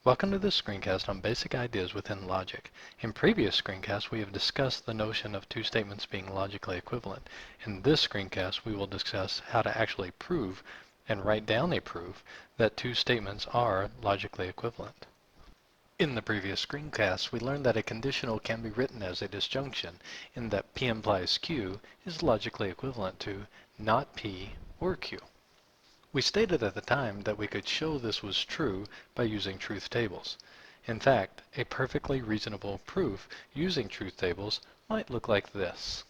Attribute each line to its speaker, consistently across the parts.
Speaker 1: Welcome to this screencast on basic ideas within logic. In previous screencasts, we have discussed the notion of two statements being logically equivalent. In this screencast, we will discuss how to actually prove and write down a proof that two statements are logically equivalent. In the previous screencast, we learned that a conditional can be written as a disjunction in that P implies Q is logically equivalent to not P or Q. We stated at the time that we could show this was true by using truth tables. In fact, a perfectly reasonable proof using truth tables might look like this.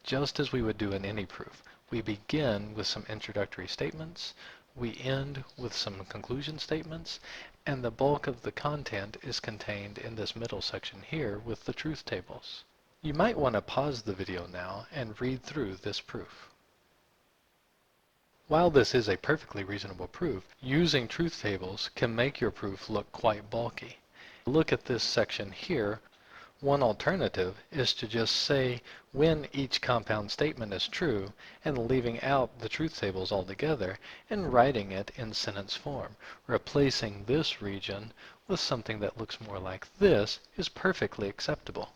Speaker 1: Just as we would do in any proof, we begin with some introductory statements, we end with some conclusion statements, and the bulk of the content is contained in this middle section here with the truth tables. You might want to pause the video now and read through this proof. While this is a perfectly reasonable proof, using truth tables can make your proof look quite bulky. Look at this section here. One alternative is to just say when each compound statement is true and leaving out the truth tables altogether and writing it in sentence form. Replacing this region with something that looks more like this is perfectly acceptable.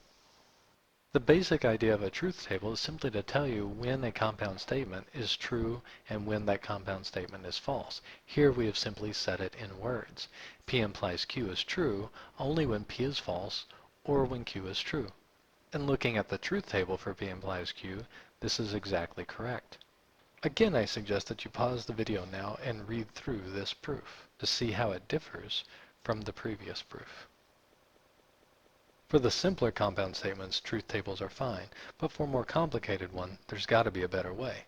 Speaker 1: The basic idea of a truth table is simply to tell you when a compound statement is true and when that compound statement is false. Here we have simply set it in words. P implies Q is true only when P is false or when Q is true. And looking at the truth table for P implies Q, this is exactly correct. Again, I suggest that you pause the video now and read through this proof to see how it differs from the previous proof. For the simpler compound statements, truth tables are fine, but for a more complicated one, there's got to be a better way.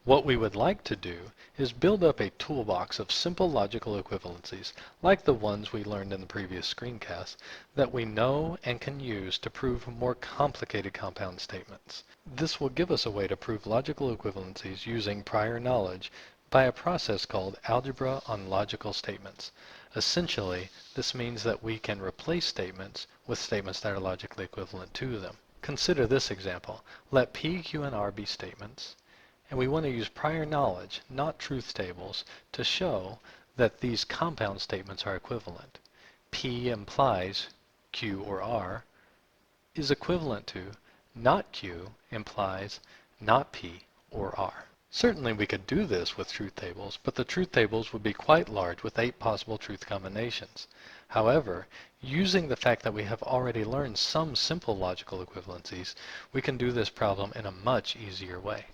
Speaker 1: What we would like to do is build up a toolbox of simple logical equivalencies, like the ones we learned in the previous screencast, that we know and can use to prove more complicated compound statements. This will give us a way to prove logical equivalencies using prior knowledge by a process called algebra on logical statements. Essentially, this means that we can replace statements with statements that are logically equivalent to them. Consider this example. Let P, Q, and R be statements, and we want to use prior knowledge, not truth tables, to show that these compound statements are equivalent. P implies Q or R is equivalent to not Q implies not P or R. Certainly we could do this with truth tables, but the truth tables would be quite large with 8 possible truth combinations. However, using the fact that we have already learned some simple logical equivalencies, we can do this problem in a much easier way.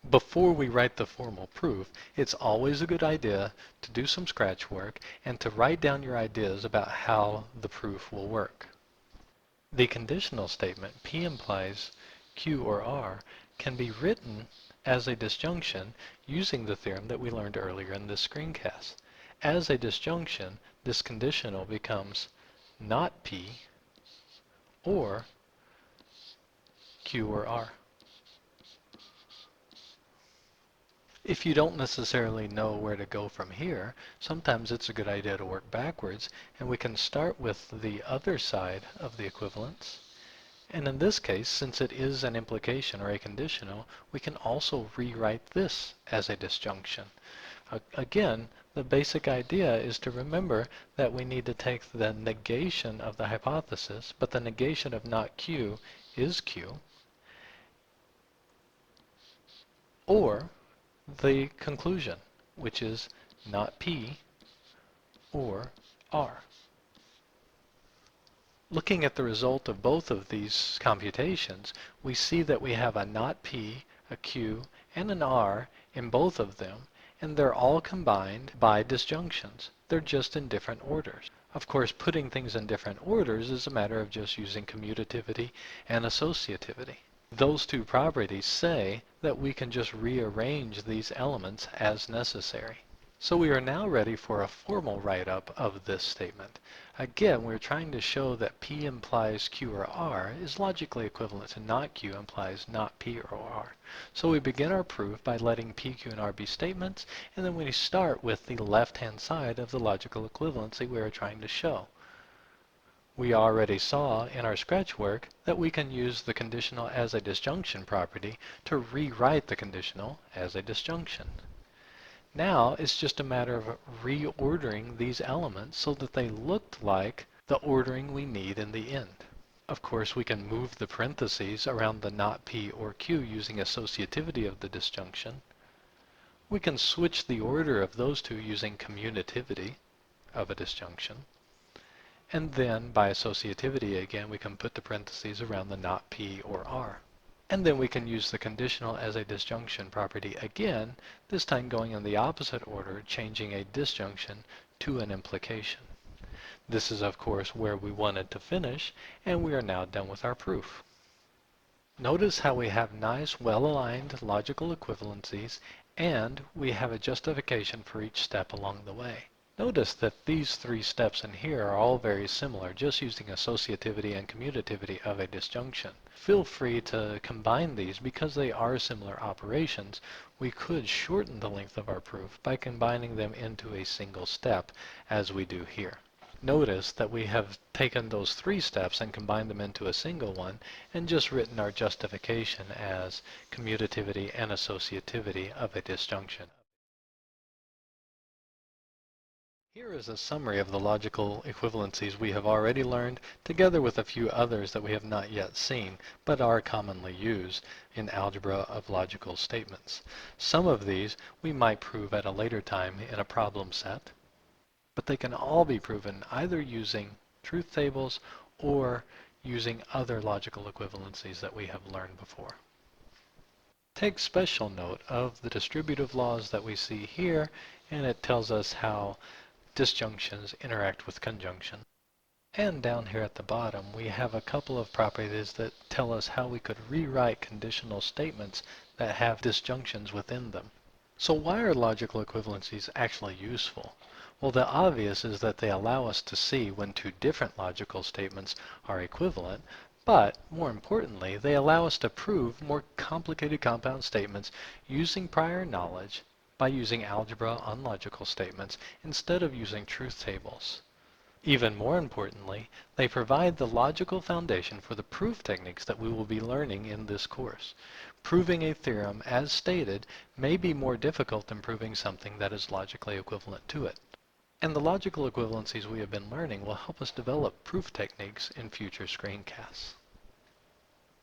Speaker 1: Before we write the formal proof, it's always a good idea to do some scratch work and to write down your ideas about how the proof will work. The conditional statement, P implies Q or R, can be written as a disjunction using the theorem that we learned earlier in this screencast. As a disjunction, this conditional becomes not P or Q or R. If you don't necessarily know where to go from here, sometimes it's a good idea to work backwards, and we can start with the other side of the equivalence. And in this case, since it is an implication or a conditional, we can also rewrite this as a disjunction. Again, the basic idea is to remember that we need to take the negation of the hypothesis, but the negation of not Q is Q, or the conclusion, which is not P or R. Looking at the result of both of these computations, we see that we have a not P, a Q, and an R in both of them, and they're all combined by disjunctions. They're just in different orders. Of course, putting things in different orders is a matter of just using commutativity and associativity. Those two properties say that we can just rearrange these elements as necessary. So we are now ready for a formal write-up of this statement. Again, we're trying to show that P implies Q or R is logically equivalent to not Q implies not P or R. So we begin our proof by letting P, Q, and R be statements, and then we start with the left-hand side of the logical equivalency we are trying to show. We already saw in our scratch work that we can use the conditional as a disjunction property to rewrite the conditional as a disjunction. Now it's just a matter of reordering these elements so that they look like the ordering we need in the end. Of course, we can move the parentheses around the not P or Q using associativity of the disjunction. We can switch the order of those two using commutativity of a disjunction. And then, by associativity again, we can put the parentheses around the not P or R. And then we can use the conditional as a disjunction property again, this time going in the opposite order, changing a disjunction to an implication. This is, of course, where we wanted to finish, and we are now done with our proof. Notice how we have nice, well-aligned logical equivalencies, and we have a justification for each step along the way. Notice that these three steps in here are all very similar, just using associativity and commutativity of a disjunction. Feel free to combine these because they are similar operations. We could shorten the length of our proof by combining them into a single step, as we do here. Notice that we have taken those three steps and combined them into a single one and just written our justification as commutativity and associativity of a disjunction. Here is a summary of the logical equivalencies we have already learned, together with a few others that we have not yet seen, but are commonly used in algebra of logical statements. Some of these we might prove at a later time in a problem set, but they can all be proven either using truth tables or using other logical equivalencies that we have learned before. Take special note of the distributive laws that we see here, and it tells us how disjunctions interact with conjunction. And down here at the bottom, we have a couple of properties that tell us how we could rewrite conditional statements that have disjunctions within them. So why are logical equivalencies actually useful? Well, the obvious is that they allow us to see when two different logical statements are equivalent, but more importantly, they allow us to prove more complicated compound statements using prior knowledge by using algebra on logical statements instead of using truth tables. Even more importantly, they provide the logical foundation for the proof techniques that we will be learning in this course. Proving a theorem, as stated, may be more difficult than proving something that is logically equivalent to it. And the logical equivalencies we have been learning will help us develop proof techniques in future screencasts.